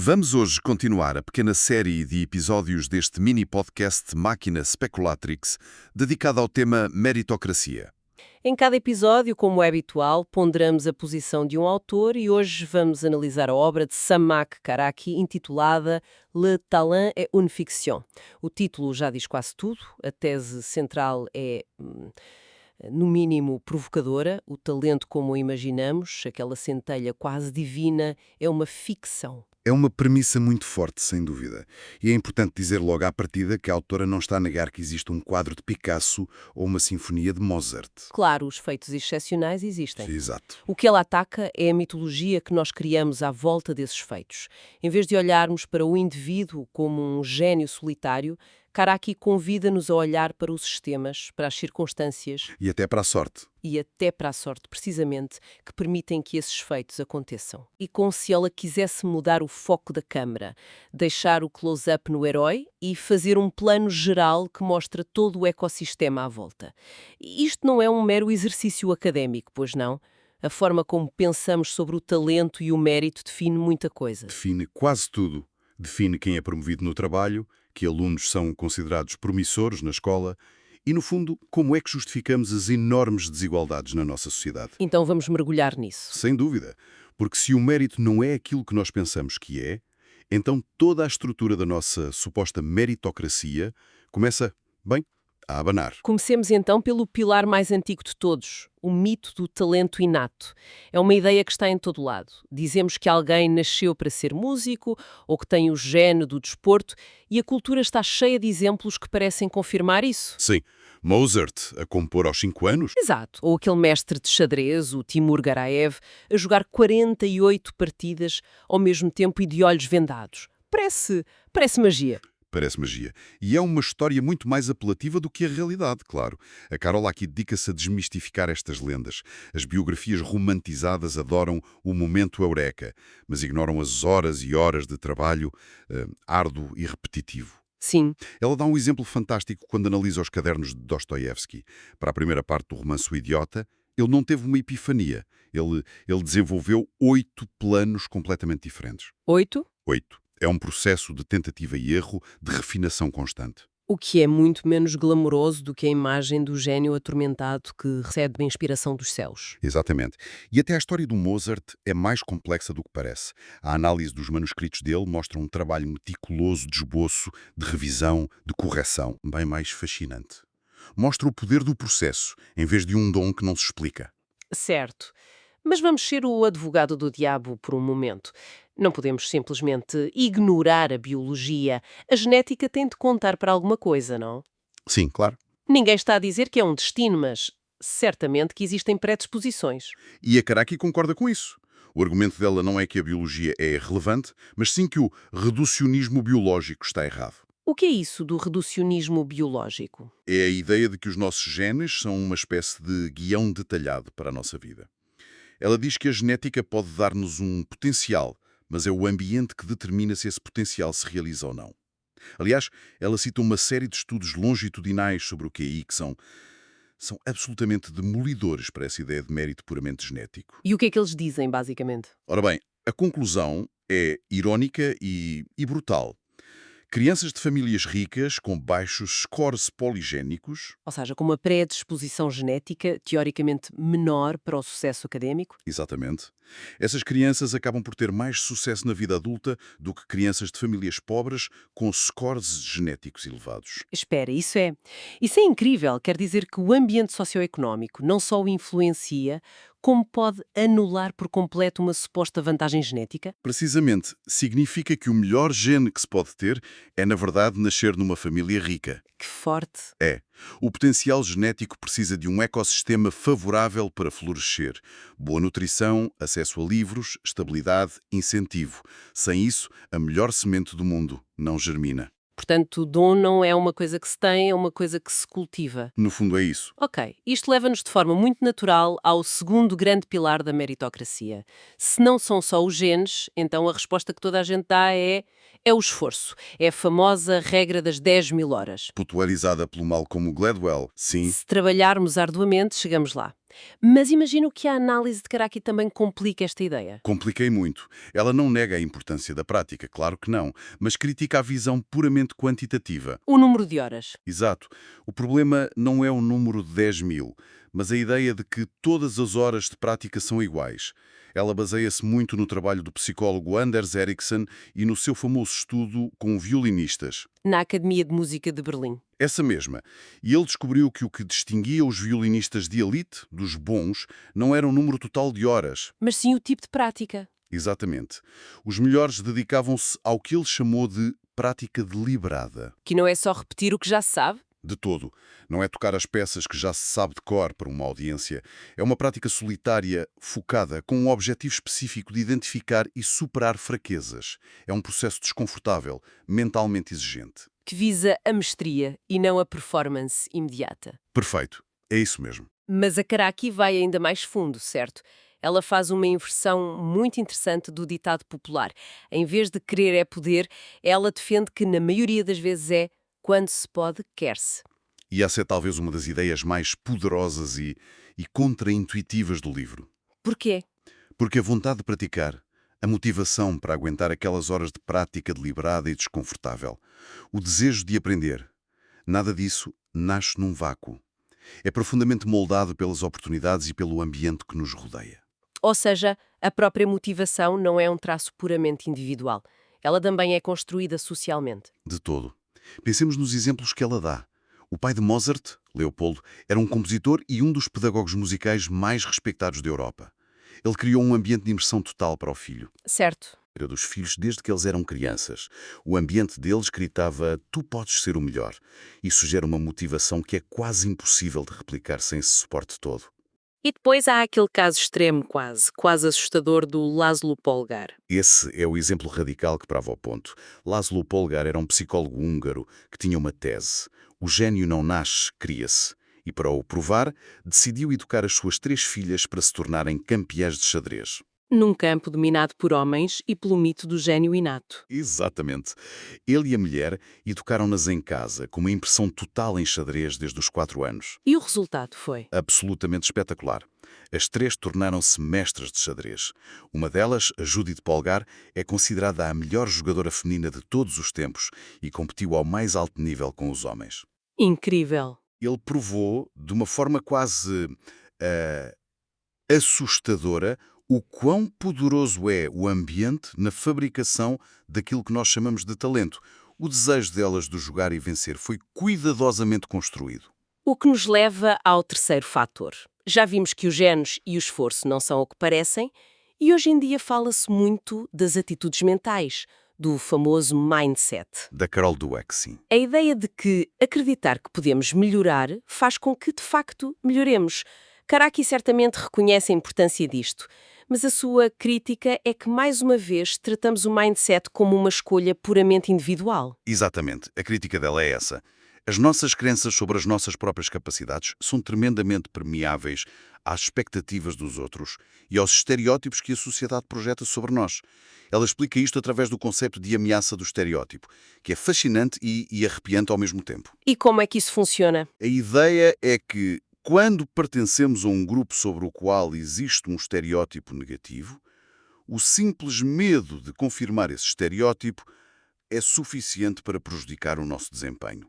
Vamos hoje continuar a pequena série de episódios deste mini-podcast Máquina Speculatrix, dedicada ao tema meritocracia. Em cada episódio, como é habitual, ponderamos a posição de um autor e hoje vamos analisar a obra de Samak Karaki, intitulada Le Talent est une fiction. O título já diz quase tudo, a tese central é, no mínimo, provocadora. O talento como o imaginamos, aquela centelha quase divina, é uma ficção. É uma premissa muito forte, sem dúvida. E é importante dizer logo à partida que a autora não está a negar que existe um quadro de Picasso ou uma sinfonia de Mozart. Claro, os feitos excepcionais existem. Exato. O que ela ataca é a mitologia que nós criamos à volta desses feitos. Em vez de olharmos para o indivíduo como um gênio solitário, Karaki convida-nos a olhar para os sistemas, para as circunstâncias E até para a sorte. e até para a sorte, precisamente, que permitem que esses feitos aconteçam. E como se ela quisesse mudar o foco da câmara, deixar o close-up no herói e fazer um plano geral que mostra todo o ecossistema à volta. E isto não é um mero exercício académico, pois não? A forma como pensamos sobre o talento e o mérito define muita coisa. Define quase tudo. Define quem é promovido no trabalho, que alunos são considerados promissores na escola e, no fundo, como é que justificamos as enormes desigualdades na nossa sociedade. Então vamos mergulhar nisso. Sem dúvida, porque se o mérito não é aquilo que nós pensamos que é, então toda a estrutura da nossa suposta meritocracia começa, bem, a abanar. Comecemos então pelo pilar mais antigo de todos, o mito do talento inato. É uma ideia que está em todo lado. Dizemos que alguém nasceu para ser músico ou que tem o gene do desporto e a cultura está cheia de exemplos que parecem confirmar isso. Sim, Mozart a compor aos 5 anos? Exato. Ou aquele mestre de xadrez, o Timur Garaev, a jogar 48 partidas ao mesmo tempo e de olhos vendados. Parece magia. Parece magia. E é uma história muito mais apelativa do que a realidade, claro. A Carol aqui dedica-se a desmistificar estas lendas. As biografias romantizadas adoram o momento eureka, mas ignoram as horas e horas de trabalho árduo e repetitivo. Sim. Ela dá um exemplo fantástico quando analisa os cadernos de Dostoiévski. Para a primeira parte do romance O Idiota, ele não teve uma epifania. Ele desenvolveu 8 planos completamente diferentes. 8. 8. É um processo de tentativa e erro, de refinação constante. O que é muito menos glamouroso do que a imagem do gênio atormentado que recebe a inspiração dos céus. Exatamente. E até a história do Mozart é mais complexa do que parece. A análise dos manuscritos dele mostra um trabalho meticuloso de esboço, de revisão, de correção, bem mais fascinante. Mostra o poder do processo, em vez de um dom que não se explica. Certo. Mas vamos ser o advogado do diabo por um momento. Não podemos simplesmente ignorar a biologia. A genética tem de contar para alguma coisa, não? Sim, claro. Ninguém está a dizer que é um destino, mas certamente que existem predisposições. E a Karaki concorda com isso. O argumento dela não é que a biologia é relevante, mas sim que o reducionismo biológico está errado. O que é isso do reducionismo biológico? É a ideia de que os nossos genes são uma espécie de guião detalhado para a nossa vida. Ela diz que a genética pode dar-nos um potencial, mas é o ambiente que determina se esse potencial se realiza ou não. Aliás, ela cita uma série de estudos longitudinais sobre o QI que são absolutamente demolidores para essa ideia de mérito puramente genético. E o que é que eles dizem, basicamente? Ora bem, a conclusão é irónica e brutal. Crianças de famílias ricas, com baixos scores poligénicos, Ou seja, com uma predisposição genética teoricamente menor para o sucesso académico? exatamente, essas crianças acabam por ter mais sucesso na vida adulta do que crianças de famílias pobres com scores genéticos elevados. Espera, isso é incrível. Quer dizer que o ambiente socioeconómico não só o influencia, como pode anular por completo uma suposta vantagem genética? Precisamente, significa que o melhor gene que se pode ter é, na verdade, nascer numa família rica. Que forte. É. O potencial genético precisa de um ecossistema favorável para florescer. Boa nutrição, acesso a livros, estabilidade, incentivo. Sem isso, a melhor semente do mundo não germina. Portanto, o dom não é uma coisa que se tem, é uma coisa que se cultiva. No fundo é isso. Ok, isto leva-nos de forma muito natural ao segundo grande pilar da meritocracia. Se não são só os genes, então a resposta que toda a gente dá é o esforço. É a famosa regra das 10.000 horas. Popularizada pelo Malcolm Gladwell, sim. Se trabalharmos arduamente, chegamos lá. Mas imagino que a análise de Karaki também complica esta ideia. Compliquei muito. Ela não nega a importância da prática, claro que não, mas critica a visão puramente quantitativa. O número de horas. Exato. O problema não é o número de 10.000, mas a ideia de que todas as horas de prática são iguais. Ela baseia-se muito no trabalho do psicólogo Anders Ericsson e no seu famoso estudo com violinistas. Na Academia de Música de Berlim. Essa mesma. E ele descobriu que o que distinguia os violinistas de elite, dos bons, não era o número total de horas. Mas sim o tipo de prática. Exatamente. Os melhores dedicavam-se ao que ele chamou de prática deliberada. Que não é só repetir o que já se sabe. De todo. Não é tocar as peças que já se sabe de cor para uma audiência. É uma prática solitária, focada, com um objetivo específico de identificar e superar fraquezas. É um processo desconfortável, mentalmente exigente. Que visa a mestria e não a performance imediata. Perfeito. É isso mesmo. Mas a Karaki vai ainda mais fundo, certo? Ela faz uma inversão muito interessante do ditado popular. Em vez de querer é poder, ela defende que na maioria das vezes é quando se pode, quer-se. E essa é talvez uma das ideias mais poderosas e contraintuitivas do livro. Porquê? Porque a vontade de praticar, a motivação para aguentar aquelas horas de prática deliberada e desconfortável, o desejo de aprender, nada disso nasce num vácuo. É profundamente moldado pelas oportunidades e pelo ambiente que nos rodeia. Ou seja, a própria motivação não é um traço puramente individual. Ela também é construída socialmente. De todo. Pensemos nos exemplos que ela dá. O pai de Mozart, Leopoldo, era um compositor e um dos pedagogos musicais mais respeitados da Europa. Ele criou um ambiente de imersão total para o filho. Certo. Era dos filhos desde que eles eram crianças. O ambiente deles gritava: "Tu podes ser o melhor". Isso gera uma motivação que é quase impossível de replicar sem esse suporte todo. E depois há aquele caso extremo quase assustador do Laszlo Polgar. Esse é o exemplo radical que prova o ponto. Laszlo Polgar era um psicólogo húngaro que tinha uma tese. O gênio não nasce, cria-se. E para o provar, decidiu educar as suas 3 filhas para se tornarem campeãs de xadrez. Num campo dominado por homens e pelo mito do gênio inato. Exatamente. Ele e a mulher educaram-nas em casa, com uma impressão total em xadrez desde os 4 anos. E o resultado foi? Absolutamente espetacular. As 3 tornaram-se mestras de xadrez. Uma delas, a Judith Polgar, é considerada a melhor jogadora feminina de todos os tempos e competiu ao mais alto nível com os homens. Incrível. Ele provou, de uma forma quase assustadora, o quão poderoso é o ambiente na fabricação daquilo que nós chamamos de talento. O desejo delas de jogar e vencer foi cuidadosamente construído. O que nos leva ao terceiro fator. Já vimos que os genes e o esforço não são o que parecem, e hoje em dia fala-se muito das atitudes mentais, do famoso mindset. Da Carol Dweck, sim. A ideia de que acreditar que podemos melhorar faz com que, de facto, melhoremos. Karaki certamente reconhece a importância disto, mas a sua crítica é que, mais uma vez, tratamos o mindset como uma escolha puramente individual. Exatamente. A crítica dela é essa. As nossas crenças sobre as nossas próprias capacidades são tremendamente permeáveis às expectativas dos outros e aos estereótipos que a sociedade projeta sobre nós. Ela explica isto através do conceito de ameaça do estereótipo, que é fascinante e arrepiante ao mesmo tempo. E como é que isso funciona? A ideia é que, quando pertencemos a um grupo sobre o qual existe um estereótipo negativo, o simples medo de confirmar esse estereótipo é suficiente para prejudicar o nosso desempenho.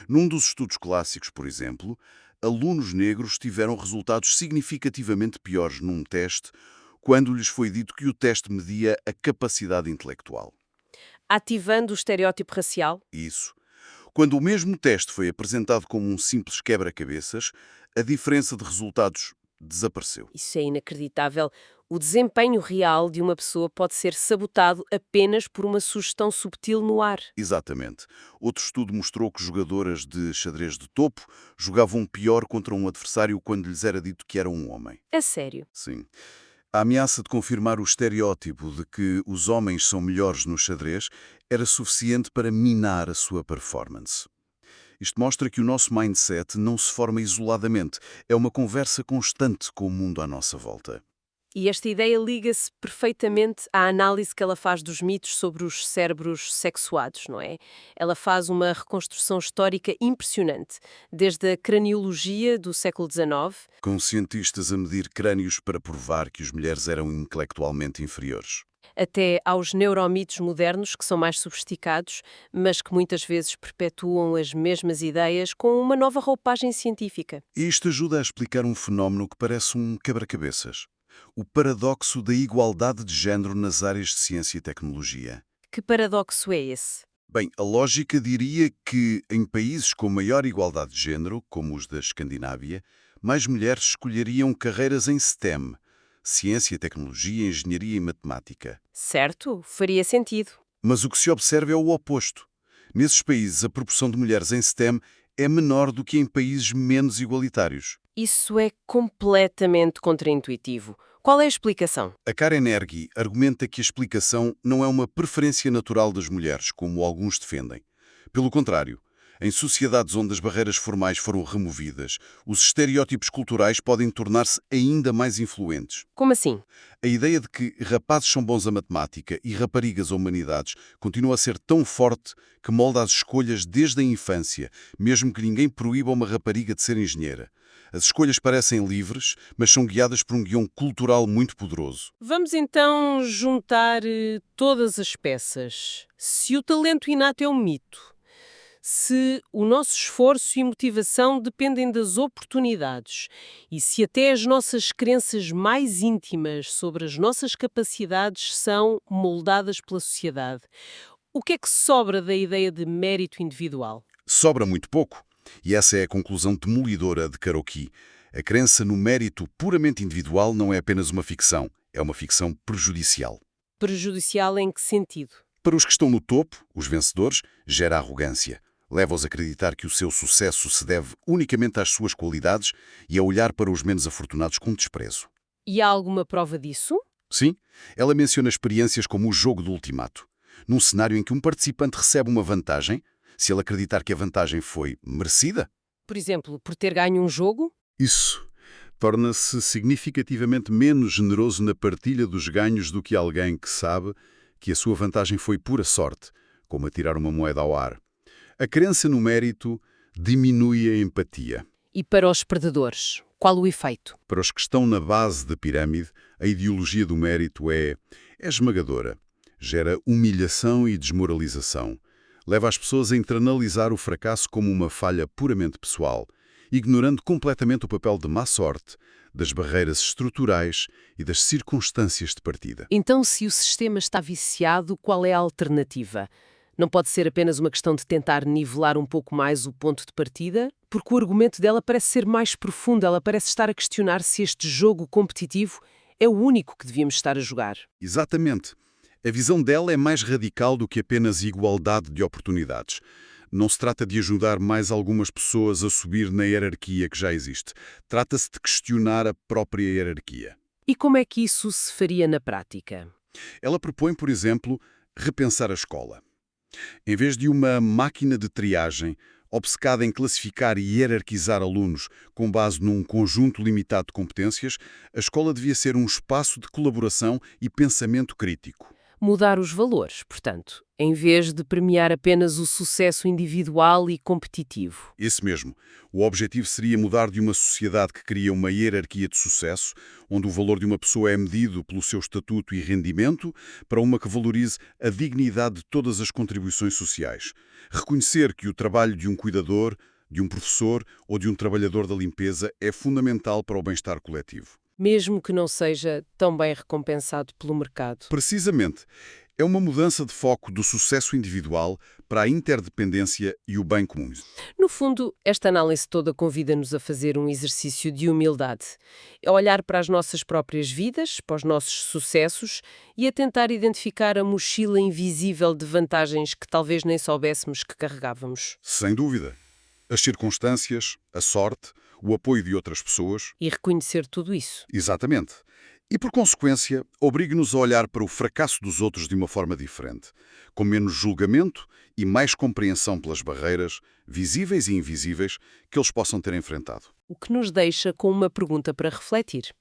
Num dos estudos clássicos, por exemplo, alunos negros tiveram resultados significativamente piores num teste quando lhes foi dito que o teste media a capacidade intelectual. Ativando o estereótipo racial? Isso. Quando o mesmo teste foi apresentado como um simples quebra-cabeças, a diferença de resultados desapareceu. Isso é inacreditável. O desempenho real de uma pessoa pode ser sabotado apenas por uma sugestão subtil no ar. Exatamente. Outro estudo mostrou que jogadoras de xadrez de topo jogavam pior contra um adversário quando lhes era dito que era um homem. É sério. Sim. A ameaça de confirmar o estereótipo de que os homens são melhores no xadrez era suficiente para minar a sua performance. Isto mostra que o nosso mindset não se forma isoladamente. É uma conversa constante com o mundo à nossa volta. E esta ideia liga-se perfeitamente à análise que ela faz dos mitos sobre os cérebros sexuados, não é? Ela faz uma reconstrução histórica impressionante, desde a craniologia do século XIX. Com cientistas a medir crânios para provar que as mulheres eram intelectualmente inferiores. Até aos neuromitos modernos, que são mais sofisticados, mas que muitas vezes perpetuam as mesmas ideias com uma nova roupagem científica. E isto ajuda a explicar um fenómeno que parece um quebra-cabeças. O paradoxo da igualdade de género nas áreas de ciência e tecnologia. Que paradoxo é esse? Bem, a lógica diria que, em países com maior igualdade de género, como os da Escandinávia, mais mulheres escolheriam carreiras em STEM, ciência, tecnologia, engenharia e matemática. Certo, faria sentido. Mas o que se observa é o oposto. Nesses países, a proporção de mulheres em STEM é menor do que em países menos igualitários. Isso é completamente contraintuitivo. Qual é a explicação? A Karen Ergi argumenta que a explicação não é uma preferência natural das mulheres, como alguns defendem. Pelo contrário, em sociedades onde as barreiras formais foram removidas, os estereótipos culturais podem tornar-se ainda mais influentes. Como assim? A ideia de que rapazes são bons a matemática e raparigas a humanidades continua a ser tão forte que molda as escolhas desde a infância, mesmo que ninguém proíba uma rapariga de ser engenheira. As escolhas parecem livres, mas são guiadas por um guião cultural muito poderoso. Vamos então juntar todas as peças. Se o talento inato é um mito, se o nosso esforço e motivação dependem das oportunidades e se até as nossas crenças mais íntimas sobre as nossas capacidades são moldadas pela sociedade, o que é que sobra da ideia de mérito individual? Sobra muito pouco. E essa é a conclusão demolidora de Karoki. A crença no mérito puramente individual não é apenas uma ficção, é uma ficção prejudicial. Prejudicial em que sentido? Para os que estão no topo, os vencedores, gera arrogância. Leva-os a acreditar que o seu sucesso se deve unicamente às suas qualidades e a olhar para os menos afortunados com desprezo. E há alguma prova disso? Sim, ela menciona experiências como o jogo do ultimato. Num cenário em que um participante recebe uma vantagem, se ele acreditar que a vantagem foi merecida, Por exemplo, por ter ganho um jogo? isso torna-se significativamente menos generoso na partilha dos ganhos do que alguém que sabe que a sua vantagem foi pura sorte, como atirar uma moeda ao ar. A crença no mérito diminui a empatia. E para os perdedores, qual o efeito? Para os que estão na base da pirâmide, a ideologia do mérito é esmagadora. Gera humilhação e desmoralização. Leva as pessoas a internalizar o fracasso como uma falha puramente pessoal, ignorando completamente o papel de má sorte, das barreiras estruturais e das circunstâncias de partida. Então, se o sistema está viciado, qual é a alternativa? Não pode ser apenas uma questão de tentar nivelar um pouco mais o ponto de partida? Porque o argumento dela parece ser mais profundo, ela parece estar a questionar se este jogo competitivo é o único que devíamos estar a jogar. Exatamente. A visão dela é mais radical do que apenas igualdade de oportunidades. Não se trata de ajudar mais algumas pessoas a subir na hierarquia que já existe. Trata-se de questionar a própria hierarquia. E como é que isso se faria na prática? Ela propõe, por exemplo, repensar a escola. Em vez de uma máquina de triagem obcecada em classificar e hierarquizar alunos com base num conjunto limitado de competências, a escola devia ser um espaço de colaboração e pensamento crítico. Mudar os valores, portanto, em vez de premiar apenas o sucesso individual e competitivo. Esse mesmo. O objetivo seria mudar de uma sociedade que cria uma hierarquia de sucesso, onde o valor de uma pessoa é medido pelo seu estatuto e rendimento, para uma que valorize a dignidade de todas as contribuições sociais. Reconhecer que o trabalho de um cuidador, de um professor ou de um trabalhador da limpeza é fundamental para o bem-estar coletivo. Mesmo que não seja tão bem recompensado pelo mercado. Precisamente. É uma mudança de foco do sucesso individual para a interdependência e o bem comum. No fundo, esta análise toda convida-nos a fazer um exercício de humildade, a olhar para as nossas próprias vidas, para os nossos sucessos e a tentar identificar a mochila invisível de vantagens que talvez nem soubéssemos que carregávamos. Sem dúvida. As circunstâncias, a sorte, o apoio de outras pessoas. E reconhecer tudo isso. Exatamente. E, por consequência, obrigue-nos a olhar para o fracasso dos outros de uma forma diferente, com menos julgamento e mais compreensão pelas barreiras, visíveis e invisíveis, que eles possam ter enfrentado. O que nos deixa com uma pergunta para refletir.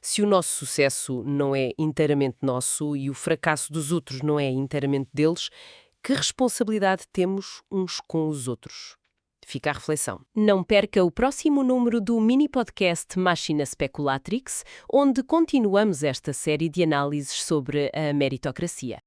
Se o nosso sucesso não é inteiramente nosso e o fracasso dos outros não é inteiramente deles, que responsabilidade temos uns com os outros? Fica a reflexão. Não perca o próximo número do mini podcast Machina Speculatrix, onde continuamos esta série de análises sobre a meritocracia.